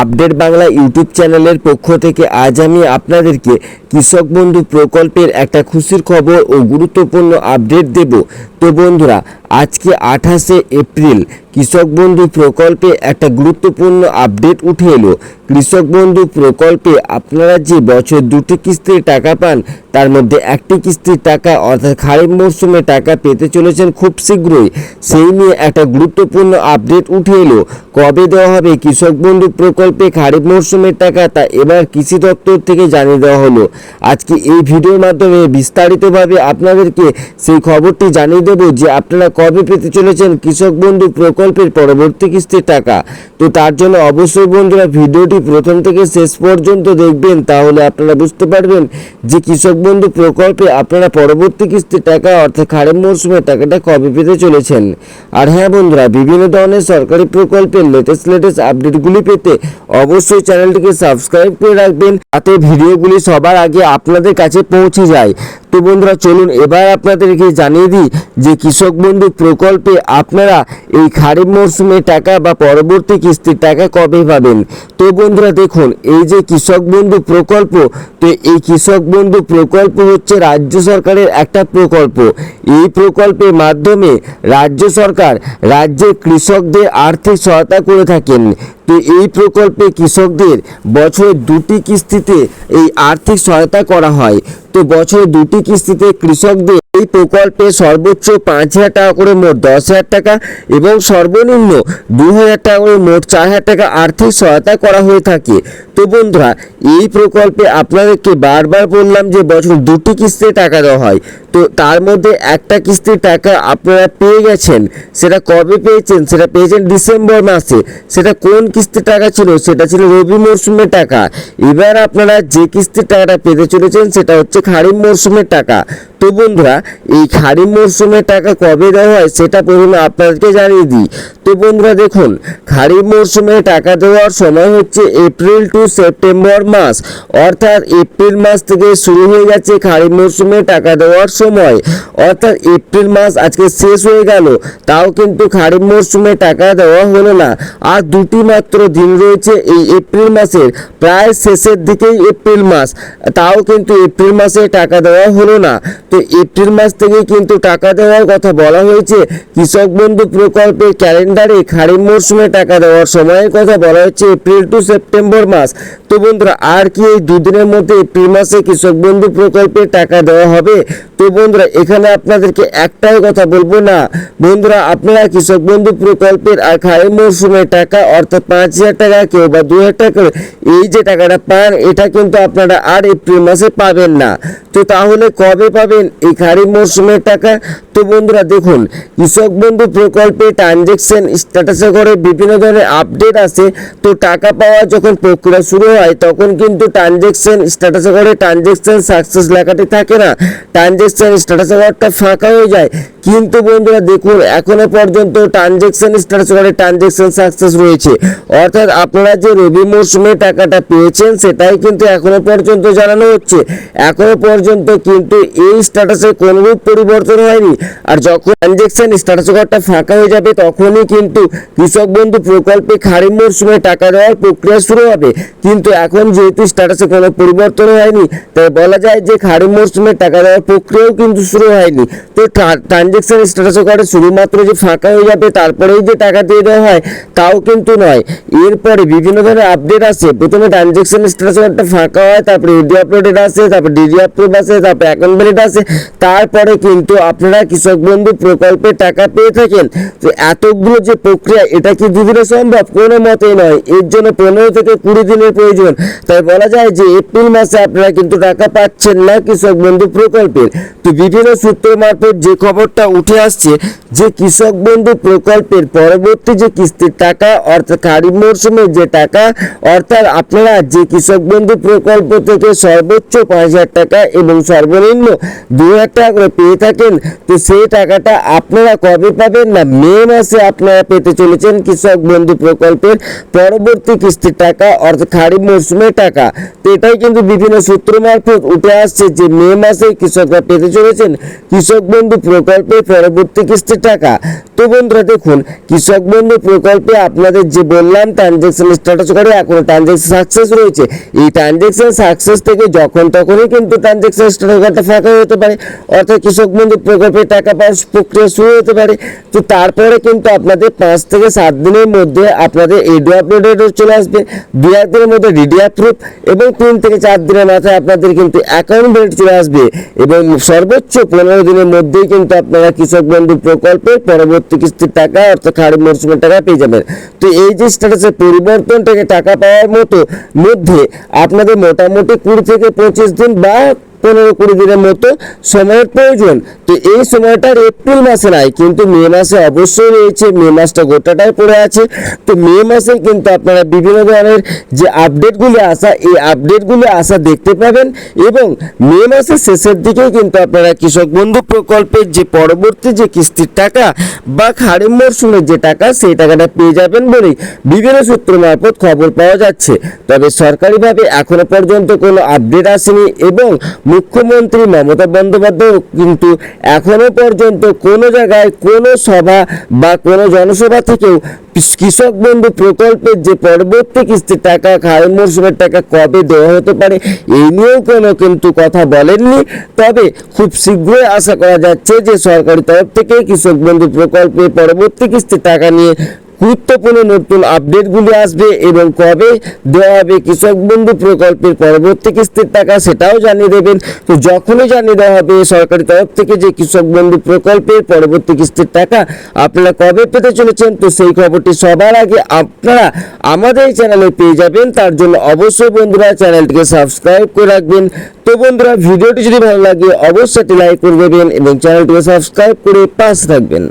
Update Bangla YouTube চ্যানেলের পক্ষ থেকে আজ আমি আপনাদেরকে কৃষক বন্ধু প্রকল্পের একটা খুশির খবর ও গুরুত্বপূর্ণ আপডেট দেব। তো বন্ধুরা, আজকে 28শে এপ্রিল কৃষক বন্ধু প্রকল্পে একটা গুরুত্বপূর্ণ আপডেট উঠে এলো। কৃষক বন্ধু প্রকল্পে আপনারা যে বছর দুটি কিস্তির টাকা পান, তার মধ্যে একটি কিস্তির টাকা অর্থাৎ খারিফ মরশুমে টাকা পেতে চলেছেন খুব শীঘ্রই। সেই নিয়ে একটা গুরুত্বপূর্ণ আপডেট উঠে এলো। কবে দেওয়া হবে কৃষক বন্ধু প্রকল্পে খারিফ মরশুমের টাকা, তা এবার কৃষি দপ্তর থেকে জানিয়ে দেওয়া হলো। আজকে এই ভিডিওর মাধ্যমে বিস্তারিতভাবে আপনাদেরকে সেই খবরটি জানিয়ে দেবো যে আপনারা কবে পেতে চলেছেন কৃষক বন্ধু প্রকল্পের পরবর্তী কিস্তির টাকা। তো তার জন্য অবশ্যই বন্ধুরা ভিডিওটি প্রথম থেকে শেষ পর্যন্ত দেখবেন, তাহলে আপনারা বুঝতে পারবেন যে কৃষক বন্ধু প্রকল্পে আপনারা পরবর্তী কিস্তির টাকা অর্থাৎ খারিফ মরশুমের টাকাটা কবে পেতে চলেছেন। আর হ্যাঁ বন্ধুরা, বিভিন্ন ধরনের সরকারি প্রকল্পের লেটেস্ট আপডেটগুলি পেতে অবশ্যই চ্যানেলটিকে সাবস্ক্রাইব করে রাখবেন, তাতে ভিডিওগুলি সবার আগে আপনাদের কাছে পৌঁছে যায়। তো বন্ধুরা চলুন এবার আপনাদেরকে জানিয়ে দিই যে কৃষক বন্ধু প্রকল্পে আপনারা এই খারিফ মরশুমের টাকা বা পরবর্তী কিস্তির টাকা কবে পাবেন। তো বন্ধুরা দেখুন, এই যে কৃষক বন্ধু প্রকল্প, তো এই কৃষক বন্ধু প্রকল্প হচ্ছে রাজ্য সরকারের একটা প্রকল্প। এই প্রকল্পের মাধ্যমে রাজ্য সরকার রাজ্যের কৃষকদের আর্থিক সহায়তা করে থাকেন। তো এই প্রকল্পে কৃষকদের বছরে দুটি কিস্তিতে এই আর্থিক সহায়তা করা হয়। তো বছরে দুটি কিস্তিতে কৃষকদের এই প্রকল্পে সর্বোচ্চ 5,000 টাকা করে মোট 10,000 টাকা এবং সর্বনিম্ন 2,000 টাকা করে মোট 4,000 টাকা আর্থিক সহায়তা করা হয়ে থাকে। তো বন্ধুরা, এই প্রকল্পে আপনাদেরকে বারবার বললাম যে বছর দুটি কিস্তিতে টাকা দেওয়া হয়। তো তার মধ্যে একটা কিস্তির টাকা আপনারা পেয়ে গেছেন। সেটা কবে পেয়েছেন? সেটা পেয়েছেন ডিসেম্বর মাসে। সেটা কোন কিস্তির টাকা ছিল? সেটা ছিল রবি মরশুমের টাকা। এবার আপনারা যে কিস্তির টাকাটা পেতে চলেছেন সেটা হচ্ছে খারিফ মরশুমের টাকা। তো বন্ধুরা, এই খারিফ মরশুমের টাকা কবে দেওয়া হয় সেটা প্রথমে আপনাদেরকে জানিয়ে দিই। তো বন্ধুরা দেখুন, খারিফ মরশুমে টাকা দেওয়ার সময় হচ্ছে এপ্রিল টু সেপ্টেম্বর মাস, অর্থাৎ এপ্রিল মাস থেকে শুরু হয়ে যাচ্ছে খারিফ মরশুমে টাকা দেওয়ার সময়। অর্থাৎ এপ্রিল মাস আজকে শেষ হয়ে গেল, তাও কিন্তু খারিফ মরশুমে টাকা দেওয়া হলো না। আর দুটি মাত্র দিন রয়েছে এই এপ্রিল মাসের, প্রায় শেষের দিকেই এপ্রিল মাস, তাও কিন্তু এপ্রিল মাসে টাকা দেওয়া হলো না। তো এপ্রিল মাস থেকে কিন্তু টাকা দেওয়ার কথা বলা হয়েছে। কৃষক বন্ধু প্রকল্পের ক্যালেন্ডারে খারিফ মরশুমে টাকা দেওয়ার সময়ের কথা বলা হচ্ছে এপ্রিল টু সেপ্টেম্বর মাস। তো বন্ধুরা, আর কি এই দুদিনের মধ্যে এপ্রিল মাসে কৃষক বন্ধু প্রকল্পের টাকা দেওয়া হবে? তো বন্ধুরা, এখানে আপনাদেরকে একটাই কথা বলবো না বন্ধুরা, আপনারা কৃষক বন্ধু প্রকল্পের আর খারিফ মরশুমের টাকা অর্থাৎ 5,000 টাকা কেউ বা 2,000 টাকা এই যে টাকাটা পান, এটা কিন্তু আপনারা আর এপ্রিল মাসে পাবেন না। তো তাহলে কবে পাবেন এই খারিফ মরশুমের টাকা? তো বন্ধুরা দেখুন, কৃষক বন্ধু প্রকল্পে ট্রানজেকশন স্ট্যাটাসে করে বিভিন্ন ধরনের আপডেট আসে। তো টাকা পাওয়া যখন প্রক্রিয়া শুরু হয় তখন কিন্তু ট্রানজেকশন স্ট্যাটাসে করে ট্রানজেকশন সাকসেস লেখাটি থাকে না, ট্রানজেকশন স্ট্যাটাসে ঘরটা ফাঁকা হয়ে যায়। কিন্তু বন্ধুরা দেখুন, এখনো পর্যন্ত ট্রানজেকশন স্ট্যাটাস করে ট্রানজেকশন সাকসেস রয়েছে, অর্থাৎ আপনারা যে রবি মরশুমে টাকাটা পেয়েছেন সেটাই কিন্তু এখনো পর্যন্ত জানানো হচ্ছে। এখনো পর্যন্ত কিন্তু এই স্ট্যাটাসে কোনোরূপ পরিবর্তন হয়নি। আর যখন ট্রানজেকশন স্ট্যাটাস ঘরটা ফাঁকা হয়ে যাবে তখনই কিন্তু কৃষক বন্ধু প্রকল্পে খারিফ মরশুমে টাকা দেওয়ার প্রক্রিয়া শুরু হবে। কিন্তু এখন যেহেতু স্ট্যাটাসে কোনো পরিবর্তন হয়নি, তাই বলা যায় যে খারিফ মরশুমে টাকা দেওয়ার প্রক্রিয়াও কিন্তু শুরু হয়নি। তো ট্রানজেকশন স্ট্যাটাস ঘরে শুধুমাত্র যে ফাঁকা হয়ে যাবে তারপরেই যে টাকা দিয়ে দেওয়া হয় তাও কিন্তু নয়। এরপরে বিভিন্ন ধরনের আপডেট আসে। প্রথমে ট্রানজেকশন স্ট্যাটাস ঘরটা ফাঁকা হয়, তারপরে ইডি আপলোডেড আসে, তারপর ডিডি অ্যাপ্রুভ আসে, তারপর অ্যাকাউন্ট ভ্যালিড আসে, তারপরে কিন্তু আপনারা কৃষক বন্ধু প্রকল্পে টাকা পেয়ে থাকেন। তো এতগুলো যে প্রক্রিয়া, এটা কি দুদিনে সম্ভব? কোনো মতেই নয়। এর জন্য 15 থেকে 20 দিনের প্রয়োজন। তাই বলা যায় যে এপ্রিল মাসে আপনারা কিন্তু টাকা পাচ্ছেন না কৃষক বন্ধু প্রকল্পের। তো বিভিন্ন সূত্র মারফত যে খবরটা উঠে আসছে যে কৃষক বন্ধু প্রকল্পের পরবর্তী যে কিস্তির টাকা অর্থাৎ খারিফ মরশুমের যে টাকা, অর্থাৎ আপনারা যে কৃষক বন্ধু প্রকল্প থেকে সর্বোচ্চ 5,000 টাকা এবং সর্বনিম্ন 2,000 টাকা করে পেয়ে থাকেন, তো সেই টাকাটা আপনারা কবে পাবেন? না, মে মাসে আপনারা পেতে চলেছেন কৃষক বন্ধু প্রকল্পের পরবর্তী কিস্তির টাকা অর্থাৎ খারিফ মরশুমের টাকা। তো এটাই কিন্তু বিভিন্ন সূত্র মারফত উঠে আসছে যে মে মাসে কৃষকরা পেতে চলেছেন কৃষক বন্ধু প্রকল্পে প্রকল্পের পরবর্তী কিস্তির টাকা। তো বন্ধুরা দেখুন, কৃষক বন্ধু প্রকল্পে আপনাদের যে বললাম ট্রানজ্যাকশন স্ট্যাটাস করে এখনো ট্রানজ্যাকশন সাকসেস রয়েছে। এই ট্রানজ্যাকশন সাকসেস থেকে যখন তখনই কিন্তু ট্রানজ্যাকশন স্ট্যাটাস কার্ডটা ফাঁকা হতে পারে, অর্থাৎ কৃষক বন্ধু প্রকল্পের টাকা পাওয়ার প্রক্রিয়া শুরু হতে পারে। তো তারপরে কিন্তু আপনাদের 5 থেকে 7 দিনের মধ্যে আপনাদের এডো আপলোডেড চলে আসবে, 2 দিনের মধ্যে ডিডি অ্যাপ্রুভ এবং 3 থেকে 4 দিনের মাথায় আপনাদের কিন্তু অ্যাকাউন্ট বেড চলে আসবে এবং সর্বোচ্চ 15 দিনের মধ্যেই কিন্তু আপনারা কৃষক বন্ধু প্রকল্পের পরবর্তী কিস্তির টাকা অর্থাৎ খারিফ মরশুমের টাকা পেয়ে যাবেন। তো এই যে স্ট্যাটাসের পরিবর্তন থেকে টাকা পাওয়ার মধ্যে আপনাদের মোটামুটি 20 থেকে 25 দিন বা 15-20 দিনের মতো সময়ের প্রয়োজন। তো এই সময়টার এপ্রিল মাসে নাই, কিন্তু মে মাসে অবশ্যই রয়েছে। মে মাসটা গোটাটাই পড়ে আছে। তো মে মাসে কিন্তু আপনারা বিভিন্ন ধরনের যে আপডেটগুলি আসা, এই আপডেটগুলি আসা দেখতে পাবেন এবং মে মাসের শেষের দিকেই কিন্তু আপনারা কৃষক বন্ধু প্রকল্পের যে পরবর্তী যে কিস্তির টাকা বা খারিফ মরশুমের যে টাকা, সেই টাকাটা পেয়ে যাবেন বলেই বিভিন্ন সূত্র মারফত খবর পাওয়া যাচ্ছে। তবে সরকারিভাবে এখনো পর্যন্ত কোনো আপডেট আসেনি এবং মুখ্যমন্ত্রী মমতা বন্দ্যোপাধ্যায় কিন্তু এখনো পর্যন্ত কোনো জায়গায় কোনো সভা বা কোনো জনসভা থেকেও কৃষক বন্ধু প্রকল্পের যে পরবর্তী কিস্তির টাকা খারিফ মরশুমের টাকা কবে দেওয়া হতে পারে এই নিয়েও কোনো কিন্তু কথা বলেননি। তবে খুব শীঘ্রই আশা করা যাচ্ছে যে সরকারি তরফ থেকে কৃষক বন্ধু প্রকল্পের পরবর্তী কিস্তির টাকা নিয়ে গুরুত্বপূর্ণ নতুন আপডেটগুলি আসবে এবং কবে দেওয়া হবে কৃষক বন্ধু প্রকল্পের পরবর্তী কিস্তির টাকা সেটাও জানিয়ে দেবেন। তো যখনই জানিয়ে দেওয়া হবে সরকারি তরফ থেকে যে কৃষক বন্ধু প্রকল্পের পরবর্তী কিস্তির টাকা আপনারা কবে পেতে চলেছেন, তো সেই খবরটি সবার আগে আপনারা আমাদের চ্যানেলে পেয়ে যাবেন। তার জন্য অবশ্যই বন্ধুরা চ্যানেলটিকে সাবস্ক্রাইব করে রাখবেন। তো বন্ধুরা ভিডিওটি যদি ভালো লাগে অবশ্যই লাইক করে দেবেন এবং চ্যানেলটিকে সাবস্ক্রাইব করে পাশে থাকবেন।